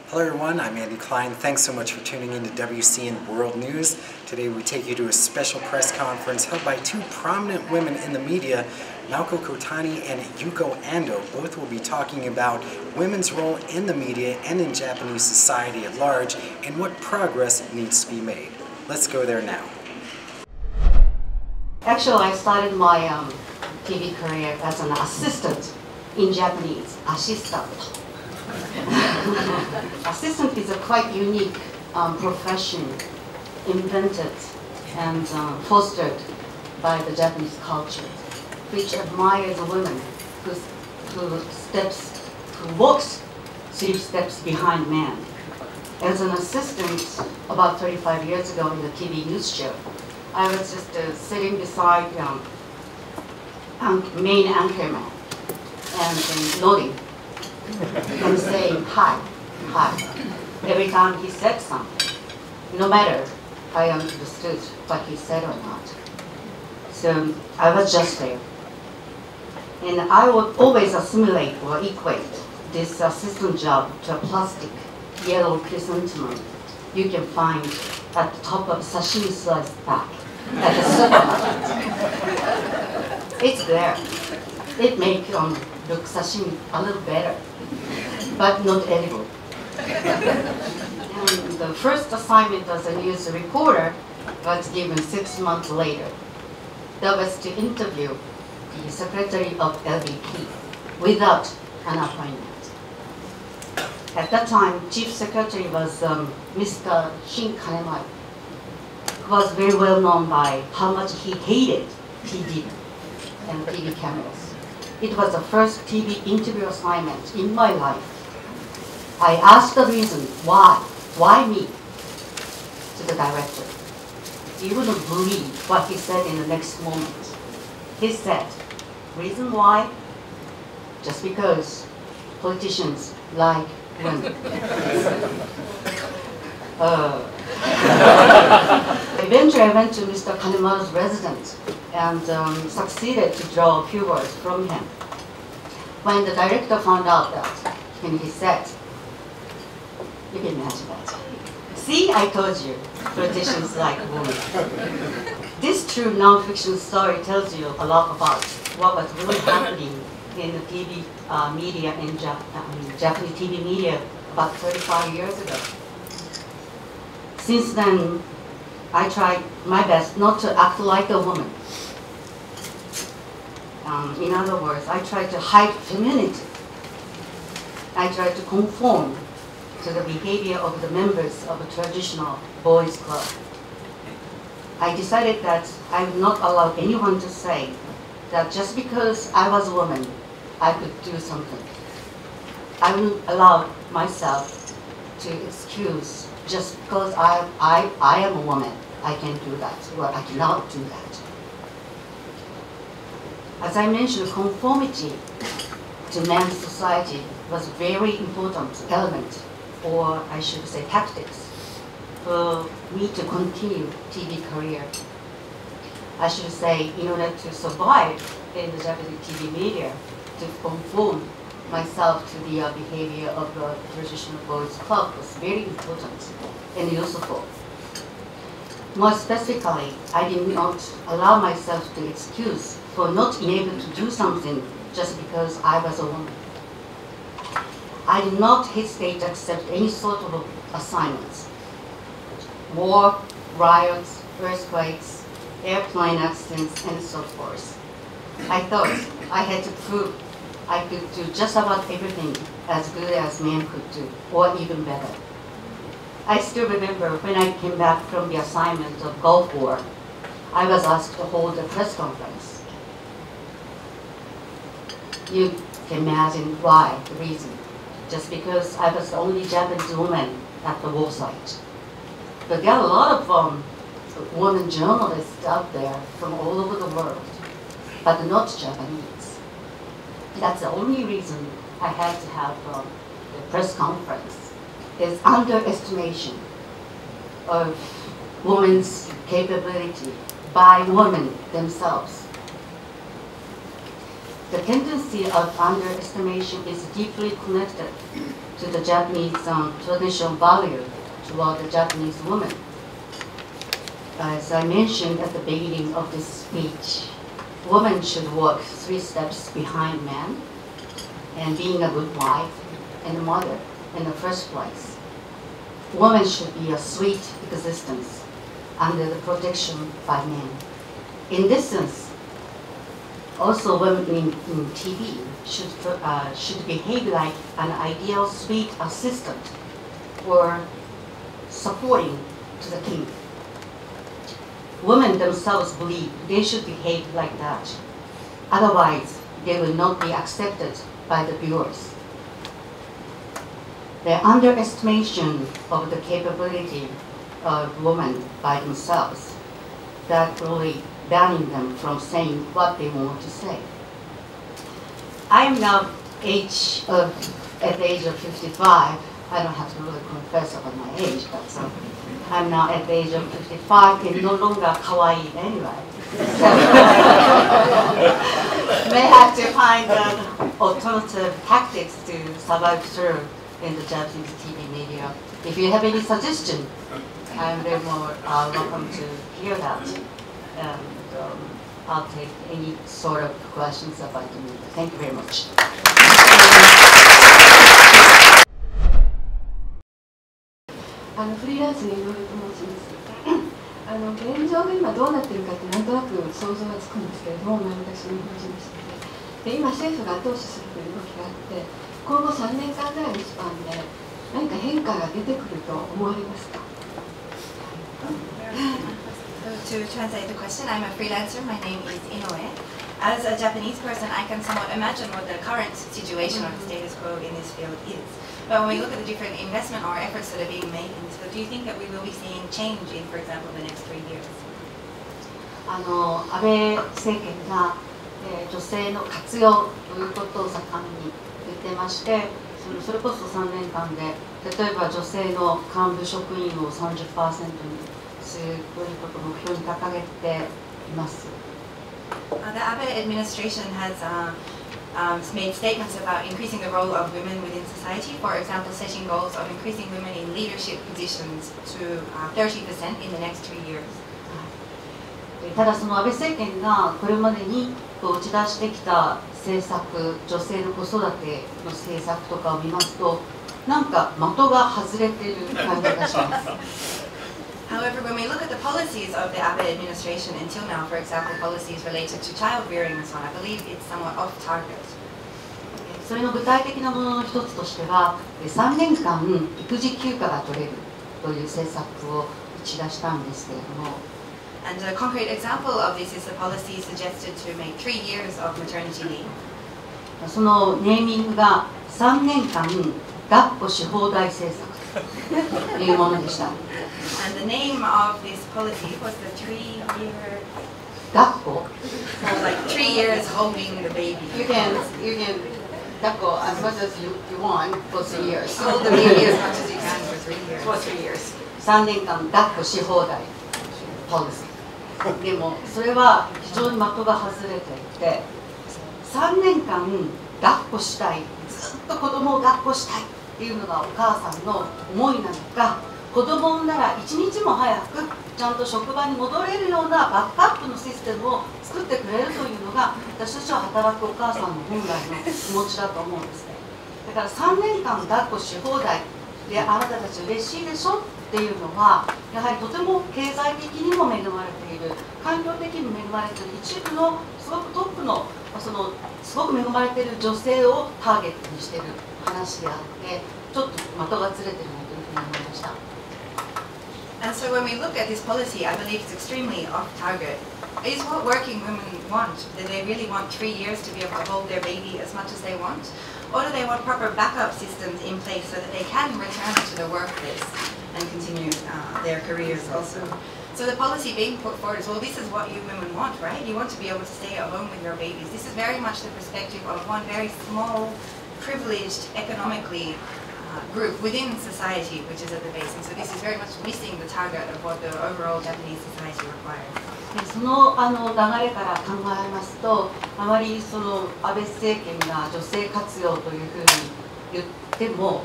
Hello everyone, I'm Andy Klein. Thanks so much for tuning in to WCN World News. Today we take you to a special press conference held by two prominent women in the media, Naoko Kotani and Yuko Ando. Both will be talking about women's role in the media and in Japanese society at large and what progress needs to be made. Let's go there now. Actually, I started my TV career as an assistant in Japanese, assistant. Assistant is a quite unique profession invented and fostered by the Japanese culture, which admires women who walks 3 steps behind man. As an assistant, about 35 years ago in the TV news show, I was just sitting beside main anchorman and nodding and saying hi, hi, every time he said something, no matter if I understood what he said or not. So I was just there. And I would always assimilate or equate this assistant job to a plastic yellow chrysanthemum you can find at the top of a sashimi sliced bag at the supermarket. It's there. It makes look sashimi a little better, but not edible. And the first assignment as a news reporter was given 6 months later. That was to interview the secretary of LBP without an appointment. At that time, chief secretary was Mr. Shin Kanemaru, who was very well known by how much he hated TV and TV cameras. It was the first TV interview assignment in my life. I asked the reason why me, to the director. You wouldn't believe what he said in the next moment. He said, reason why? Just because politicians like women. Eventually I went to Mr. Kanemaru's residence and succeeded to draw a few words from him. When the director found out that, and he said, you can imagine that. See, I told you, politicians like women. This true non-fiction story tells you a lot about what was really happening in the TV media, in Japanese TV media about 35 years ago. Since then, I tried my best not to act like a woman. In other words, I tried to hide femininity. I tried to conform to the behavior of the members of a traditional boys' club. I decided that I would not allow anyone to say that just because I was a woman, I could do something. I wouldn't allow myself to excuse just because I am a woman, I can do that, or I cannot do that. As I mentioned, conformity to man's society was a very important element, or I should say tactics, for me to continue TV career. I should say, in order to survive in the Japanese TV media, to conform myself to the behavior of the traditional boys' club was very important and useful. More specifically, I did not allow myself to excuse for not being able to do something just because I was a woman. I did not hesitate to accept any sort of assignments. War, riots, earthquakes, airplane accidents, and so forth. I thought I had to prove I could do just about everything as good as men could do, or even better. I still remember when I came back from the assignment of Gulf War, I was asked to hold a press conference. You can imagine why, the reason. Just because I was the only Japanese woman at the war site. But there are a lot of women journalists out there from all over the world, but not Japanese. That's the only reason I had to have the press conference, is underestimation of women's capability by women themselves. The tendency of underestimation is deeply connected to the Japanese traditional value toward the Japanese woman. As I mentioned at the beginning of this speech, women should walk 3 steps behind men, and being a good wife and a mother in the first place. Women should be a sweet existence under the protection by men. In this sense, also women in TV should behave like an ideal sweet assistant or supporting to the king. Women themselves believe they should behave like that. Otherwise, they will not be accepted by the viewers. The underestimation of the capability of women by themselves, that really banning them from saying what they want to say. I'm now at the age of 55. I don't have to really confess about my age, but I'm now at the age of 55 and no longer kawaii anyway. So may have to find alternative tactics to survive through in the Japanese TV media. If you have any suggestion, I'm very more welcome to hear that. And I'll take any sort of questions about the media. Thank you very much. フリーランスの井上と申します。現状が今どうなっているかってなんとなく想像がつくんですけれども、私の法人ですので、今政府が後押しするという動きがあって、今後3年間ぐらいのスパンで何か変化が出てくると思われますか？ To translate the question, I'm a freelancer. My name is Inoue. As a Japanese person, I can somewhat imagine what the current situation or the status quo in this field is. But when we look at the different investment or efforts that are being made in this field, do you think that we will be seeing change in, for example, the next 3 years? 安倍政権が、女性の活用ということを盛んに言ってまして、それこそ3年間で例えば女性の幹部職員を 30% にするということを目標に掲げています。The Abe administration has made statements about increasing the role of women within society. For example, setting goals of increasing women in leadership positions to 30% in the next 3 years. ただその安倍政権がこれまでに打ち出してきた政策、女性の子育ての政策とかを見ますと、なんか的が外れている感じがします。However, when we look at the policies of the Abe administration until now, for example, policies related to child rearing and so on, I believe it's somewhat off target. それの具体的なものの一つとしては、3年間育児休暇が取れるという政策を打ち出したんですけれども。And a concrete example of this is the policy suggested to make 3 years of maternity leave. そのネーミングが3年間抱っこし放題政策というものでした。And the name of this policy was the 3-year 抱っこ So like 3 years holding the baby. You can 抱っこ as much as you want for 3 years. Hold the baby as much as you can for 3 years. For 3 years. 3年間抱っこし放題ポリシー。でもそれは非常に的が外れていて、3年間抱っこしたい、ずっと子供を抱っこしたいっていうのがお母さんの思いなのか、子供を産んだら1日も早くちゃんと職場に戻れるようなバックアップのシステムを作ってくれるというのが、私たちは働くお母さんの本来の気持ちだと思うんですね。だから3年間抱っこし放題であなたたち嬉しいでしょっていうのは、やはりとても経済的にも恵まれている、環境的にも恵まれている一部のすごくトップのすごく恵まれている女性をターゲットにしている話であって、ちょっと的がずれているなというふうに思いました。And so when we look at this policy, I believe it's extremely off target. Is what working women want? Do they really want 3 years to be able to hold their baby as much as they want? Or do they want proper backup systems in place so that they can return to the workplace and continue their careers also? So the policy being put forward is, well, this is what you women want, right? You want to be able to stay at home with your babies. This is very much the perspective of one very small, privileged, economically group within society, which is at the base. And so this is very much missing the target of what the overall Japanese society requires. その流れから考えますと、あまりその安倍政権が女性活用というふうに言っても、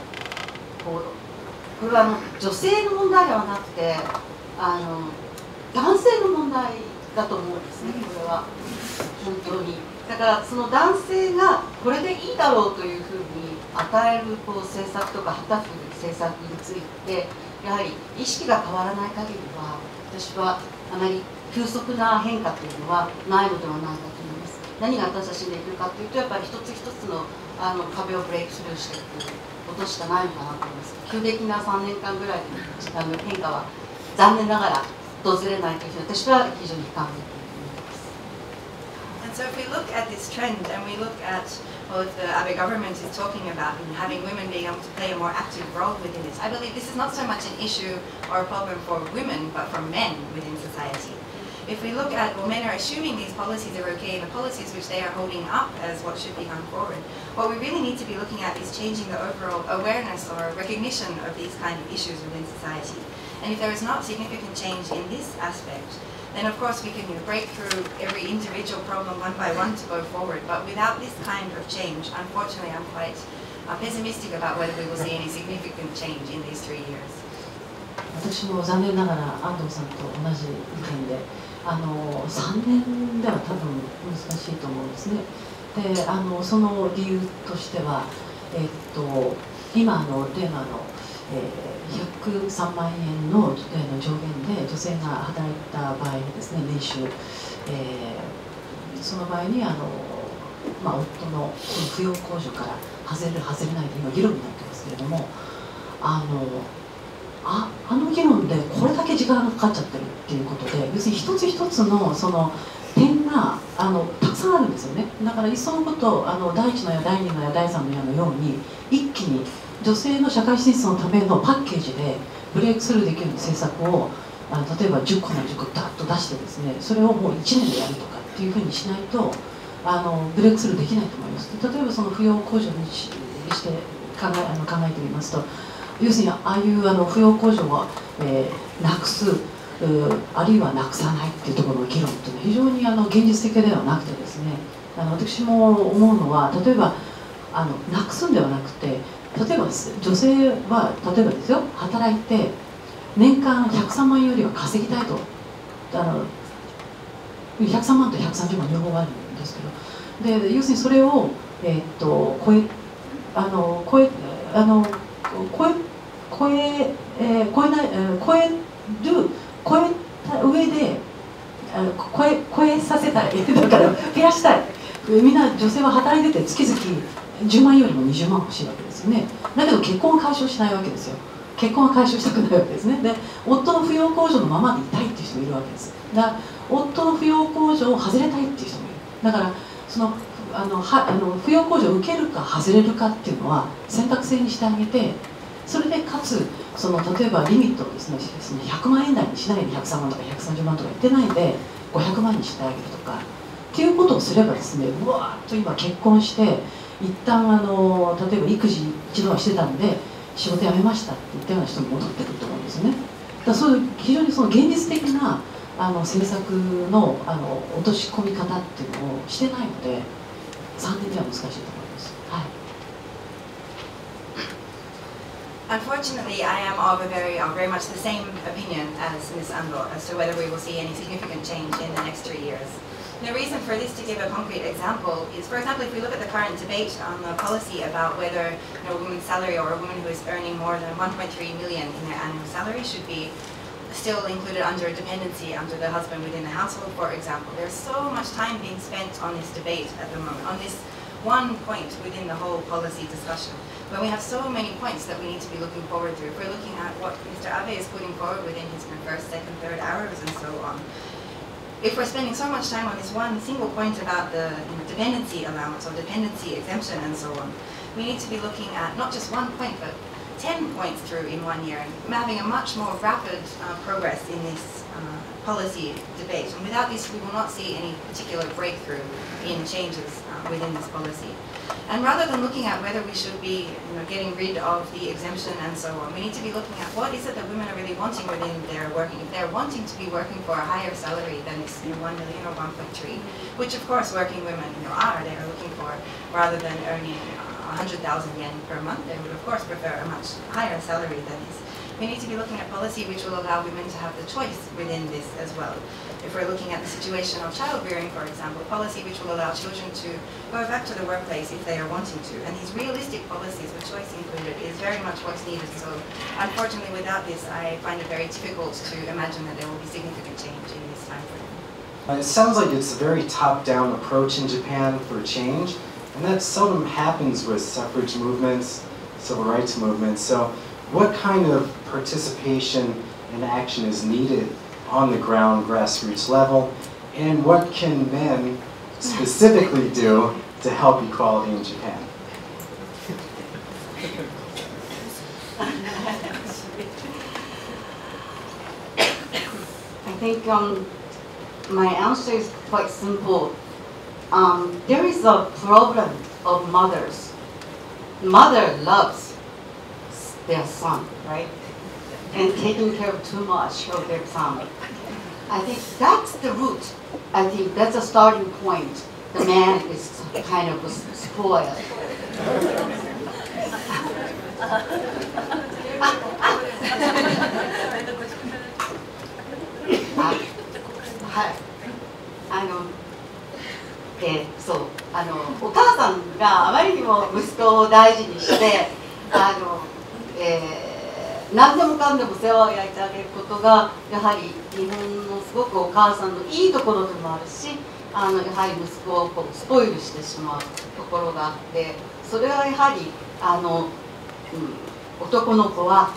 これは女性の問題ではなくて男性の問題だと思うんですね、これは本当に。だからその男性がこれでいいだろうというふうに与える政策とか果たす政策についてやはり意識が変わらない限りは私はあまり急速な変化というのはないのではないかと思います。何が私たちにできるかというとやっぱり一つ一つの壁をブレイクスルーしていくことしかないのかなと思います。急激な3年間ぐらいで変化は残念ながら訪れないというふうに私は非常に悲観的。And so if we look at this trend and we look at what the Abe government is talking about and having women being able to play a more active role within this, I believe this is not so much an issue or a problem for women, but for men within society. If we look at, well, men are assuming these policies are okay, the policies which they are holding up as what should be gone forward, what we really need to be looking at is changing the overall awareness or recognition of these kind of issues within society. And if there is not significant change in this aspect, then of course we can break through every individual problem one by one to go forward. But without this kind of change, unfortunately, I'm quite pessimistic about whether we will see any significant change in these 3 years. 私も残念ながら安藤さんと同じ意見で、3年では多分難しいと思うんですね。で、その理由としては、今例の103万円の上限で女性が働いた場合にですね、年収、その場合に夫の扶養控除から外れる外れないで今議論になってますけれども、あの議論でこれだけ時間がかかっちゃってるっていうことで、要するに一つ一つのその点がたくさんあるんですよね。だからいっそのこと第1の矢第2の矢第3の矢のように一気に女性の社会進出のためのパッケージでブレイクスルーできるような政策を例えば10個な10個ダッと出してですね、それをもう1年でやるとかっていうふうにしないとブレイクスルーできないと思います。例えばその扶養控除にして考えてみますと、要するにああいう扶養控除を、なくすあるいはなくさないっていうところの議論っていうのは非常に現実的ではなくてですね、私も思うのは例えばなくすんではなくて、例えばです女性は例えばですよ、働いて年間103万円よりは稼ぎたいと、103万と130万両方あるんですけど、で要するにそれを超えた上で超えさせたいだから増やしたい。みんな女性は働いてて月々10万よりも20万欲しいわけですよね。だけど結婚は解消しないわけですよ。結婚は解消したくないわけですね。で夫の扶養控除のままでいたいっていう人もいるわけです。だから夫の扶養控除を外れたいっていう人もいる。だからその扶養控除を受けるか外れるかっていうのは選択制にしてあげて、それでかつ例えばリミットをですね、100万円台にしないで103万とか130万とか言ってないで500万にしてあげるとかっていうことをすればですね、うわーっと今結婚して一旦例えば育児一度はしてたんで仕事辞めましたって言ったような人も戻ってくると思うんですよね。だからそういう非常にその現実的な政策の落とし込み方っていうのをしてないので3年では難しいと思います。はい。Unfortunately, I am of very much the same opinion as Ms. Ando as to whether we will see any significant change in the next 3 years. The reason for this, to give a concrete example, is, for example, if we look at the current debate on the policy about whether a woman's salary or a woman who is earning more than 1.3 million in their annual salary should be still included under a dependency under the husband within the household, for example. There's so much time being spent on this debate at the moment, on this one point within the whole policy discussion, when we have so many points that we need to be looking forward to. If we're looking at what Mr. Abe is putting forward within his first, second, third hours and so on, if we're spending so much time on this one single point about the dependency allowance or dependency exemption and so on, we need to be looking at not just one point but 10 points through in 1 year and having a much more rapid progress in this policy debate. And without this, we will not see any particular breakthrough in changes within this policy. And rather than looking at whether we should be getting rid of the exemption and so on, we need to be looking at what is it that women are really wanting within their working. If they're wanting to be working for a higher salary than it's 1 million or 1.3, which of course working women are, they are looking for, rather than earning 100,000 yen per month. They would, of course, prefer a much higher salary than this. We need to be looking at policy which will allow women to have the choice within this as well. If we're looking at the situation of childbearing, for example, policy which will allow children to go back to the workplace if they are wanting to. And these realistic policies with choice included is very much what's needed. So unfortunately without this, I find it very difficult to imagine that there will be significant change in this time frame. It sounds like it's a very top-down approach in Japan for change, and that seldom happens with suffrage movements, civil rights movements. So what kind of participation and action is needed on the ground, grassroots level, and what can men specifically do to help equality in Japan? I think my answer is quite simple. There is a problem of mothers. Mother loves their son, right? And taking care of too much of their son. I think that's the root. I think that's a starting point. The man is kind of spoiled.そう、お母さんがあまりにも息子を大事にして、何でもかんでも世話を焼いてあげることがやはり日本のすごくお母さんのいいところでもあるし、やはり息子をこうスポイルしてしまうところがあって、それはやはり男の子は、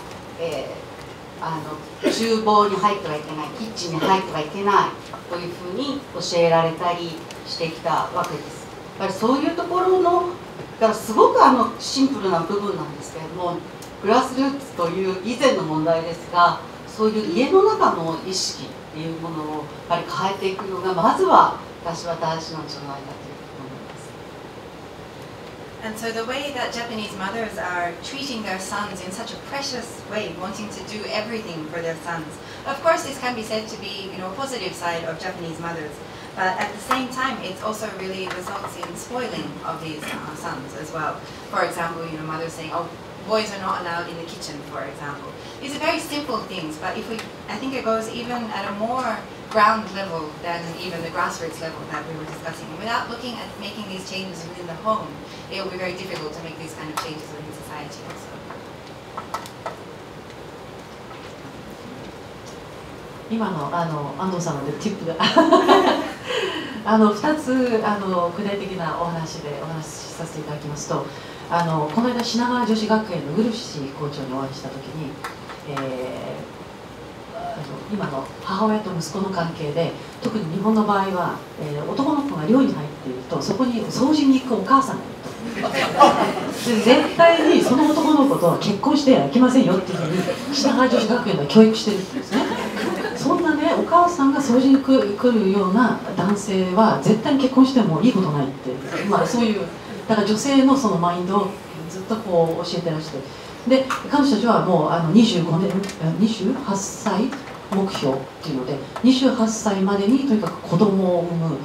厨房に入ってはいけない、キッチンに入ってはいけないというふうに教えられたりしてきたわけです。やっぱりそういうところのだからすごくシンプルな部分なんですけれども、グラスルーツという以前の問題ですが、そういう家の中の意識っていうものをやっぱり変えていくのがまずは私は大事なんじゃないかというふうに思います。And so the way that Japanese mothers are treating their sons in such a precious way, wanting to do everything for their sons. Of course, this can be said to be, a positive side of Japanese mothers, but at the same time, it also really results in spoiling of these sons as well. For example, mothers saying, "Oh, boys are not allowed in the kitchen," for example. These are very simple things, but I think it goes even at a more ground level than even the grassroots level that we were discussing. And without looking at making these changes within the home, it will be very difficult to make these kind of changes within society also. 今の安藤さんのティップが2つ具体的なお話しさせていただきますと、この間品川女子学園のウルフ氏校長にお会いしたときに、今の母親と息子の関係で、特に日本の場合は、男の子が寮に入っているとそこに掃除に行くお母さんがいるとで絶対にその男の子とは結婚してはいけませんよっていうふうに品川女子学園が教育してるんですね。そんなね、お母さんが掃除に来るような男性は絶対に結婚してもいいことないって、そういうだから女性のそのマインドをずっとこう教えてらして、で彼女たちはもう28歳目標っていうので、28歳までにとにかく子供を産む、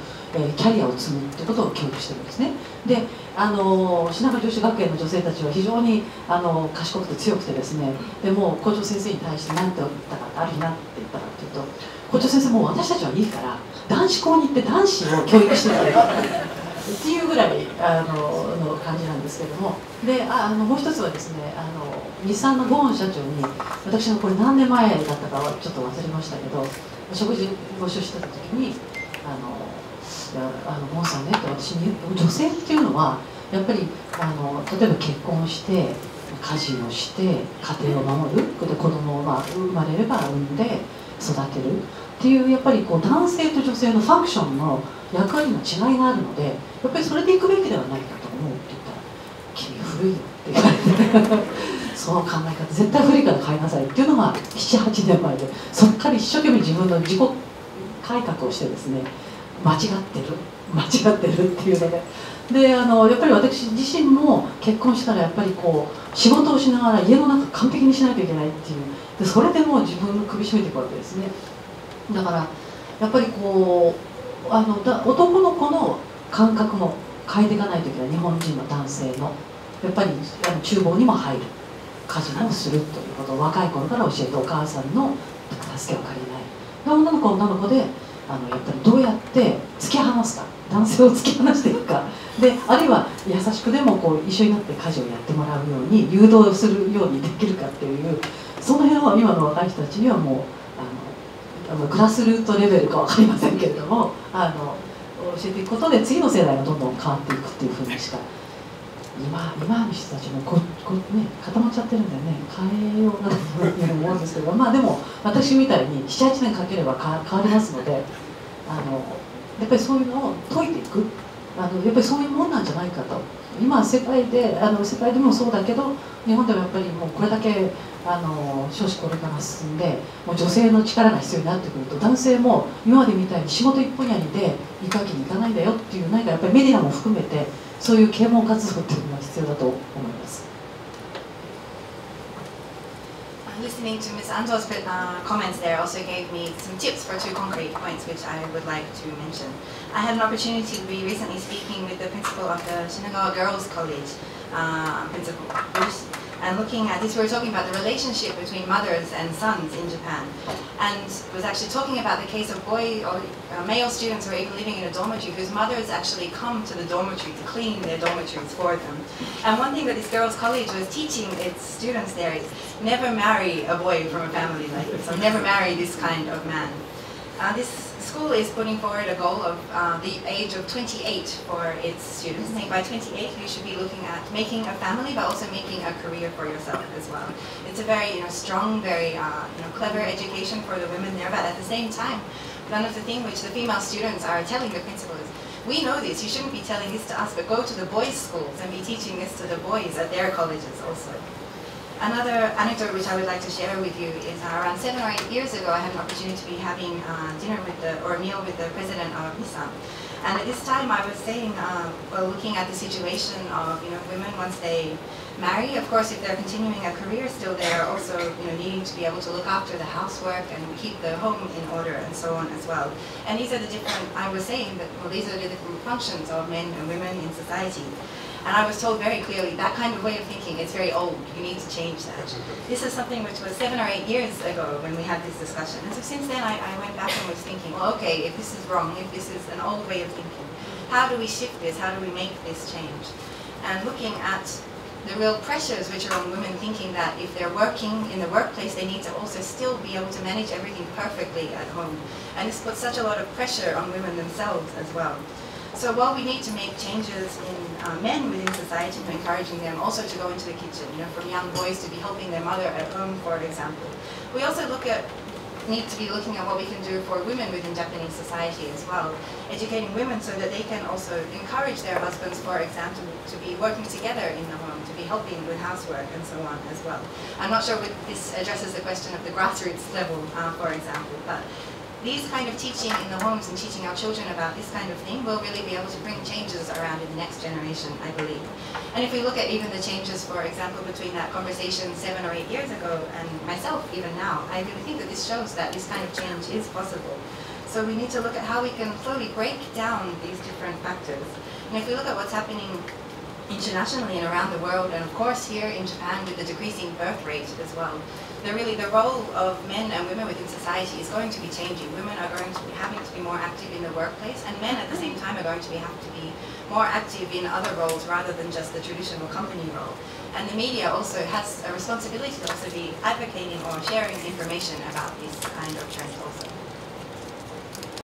キャリアを積むっていうことを教育してるんですね。で品川女子学園の女性たちは非常に賢くて強くてですね、でも校長先生に対して何て言ったか、ある日何て言ったかっていうと、校長先生もう私たちはいいから男子校に行って男子を教育してくれるっていうぐらいの感じなんですけれども、でもう一つはですね、日産のゴーン社長に、私がこれ何年前だったかはちょっと忘れましたけど、食事ご一緒してた時にゴーンさんねって私に言うと、女性っていうのはやっぱり例えば結婚して家事をして家庭を守る、で子供を生まれれば産んで育てるっていう、やっぱりこう男性と女性のファンクションの役割の違いがあるので、やっぱりそれでいくべきではないかと思うって言ったら「君古いよ」って言われてその考え方絶対古いから変えなさいっていうのが7、8年前で、そこから一生懸命自分の自己改革をしてですね、間違ってるっていうので、やっぱり私自身も結婚したらやっぱりこう仕事をしながら家の中完璧にしないといけないっていう、でそれでもう自分の首絞めていくわけですね。だからやっぱりこう男の子の感覚も変えていかないといけない、日本人の男性の。やっぱり厨房にも入る、家事もするということを若い頃から教えて、お母さんの助けを借りない。で女の子は女の子でやっぱりどうやって突き放すか、男性を突き放していくかで、あるいは優しくでもこう一緒になって家事をやってもらうように誘導するようにできるかっていう、その辺は今の若い人たちにはもうグラスルートレベルか分かりませんけれども、教えていくことで次の世代がどんどん変わっていくっていうふうにしか、今の人たちも固まっちゃってるんでね、変えようがないというのも思うんですけど、まあでも私みたいに 7,8 年かければ変わりますので、やっぱりそういうのを解いていく、やっぱりそういうもんなんじゃないかと。今世界でもそうだけど、日本でもやっぱりもうこれだけ少子高齢化が進んで、もう女性の力が必要になってくると、男性も今までみたいに仕事一本やりで行くわけにいかないんだよっていう、何かやっぱりメディアも含めてそういう啓蒙活動っていうのが必要だと思います。Listening to Ms. Ando's comments there also gave me some tips for 2 concrete points which I would like to mention. I had an opportunity to be recently speaking with the principal of the Shinagawa Girls College, Principal Bruce, and looking at this, we were talking about the relationship between mothers and sons in Japan, and was actually talking about the case of male students who are living in a dormitory whose mothers actually come to the dormitory to clean their dormitories for them. And one thing that this girls' college was teaching its students there is never marry a boy from a family like this, or never marry this kind of man. This school is putting forward a goal of the age of 28 for its students. I think by 28 you should be looking at making a family, but also making a career for yourself as well. It's a very strong, very clever education for the women there, but at the same time, one of the things which the female students are telling the principal is, we know this, you shouldn't be telling this to us, but go to the boys' schools and be teaching this to the boys at their colleges also. Another anecdote which I would like to share with you is around 7 or 8 years ago I had an opportunity to be having dinner with or a meal with the president of Nissan. And at this time I was saying, looking at the situation of women once they marry, of course if they're continuing a career still, they're also needing to be able to look after the housework and keep the home in order and so on as well. And these are the different, I was saying that these are the different functions of men and women in society. And I was told very clearly, that kind of way of thinking is very old, you need to change that. This is something which was 7 or 8 years ago when we had this discussion. And so since then I went back and was thinking, well okay, if this is wrong, if this is an old way of thinking, how do we shift this, how do we make this change? And looking at the real pressures which are on women, thinking that if they're working in the workplace, they need to also still be able to manage everything perfectly at home. And this puts such a lot of pressure on women themselves as well. So while we need to make changes in men within society, encouraging them also to go into the kitchen, from young boys to be helping their mother at home, for example, we also need to be looking at what we can do for women within Japanese society as well, educating women so that they can also encourage their husbands, for example, to be working together in the home, to be helping with housework and so on as well. I'm not sure if this addresses the question of the grassroots level, for example, but these kind of teaching in the homes and teaching our children about this kind of thing will really be able to bring changes around in the next generation, I believe. And if we look at even the changes, for example, between that conversation 7 or 8 years ago and myself even now, I really think that this shows that this kind of change is possible. So we need to look at how we can slowly break down these different factors. And if we look at what's happening internationally and around the world, and of course here in Japan with the decreasing birth rate as well, the role of men and women within society is going to be changing. Women are going to be having to be more active in the workplace, and men at the same time are going to have to be more active in other roles rather than just the traditional company role. And the media also has a responsibility to also be advocating or sharing information about this kind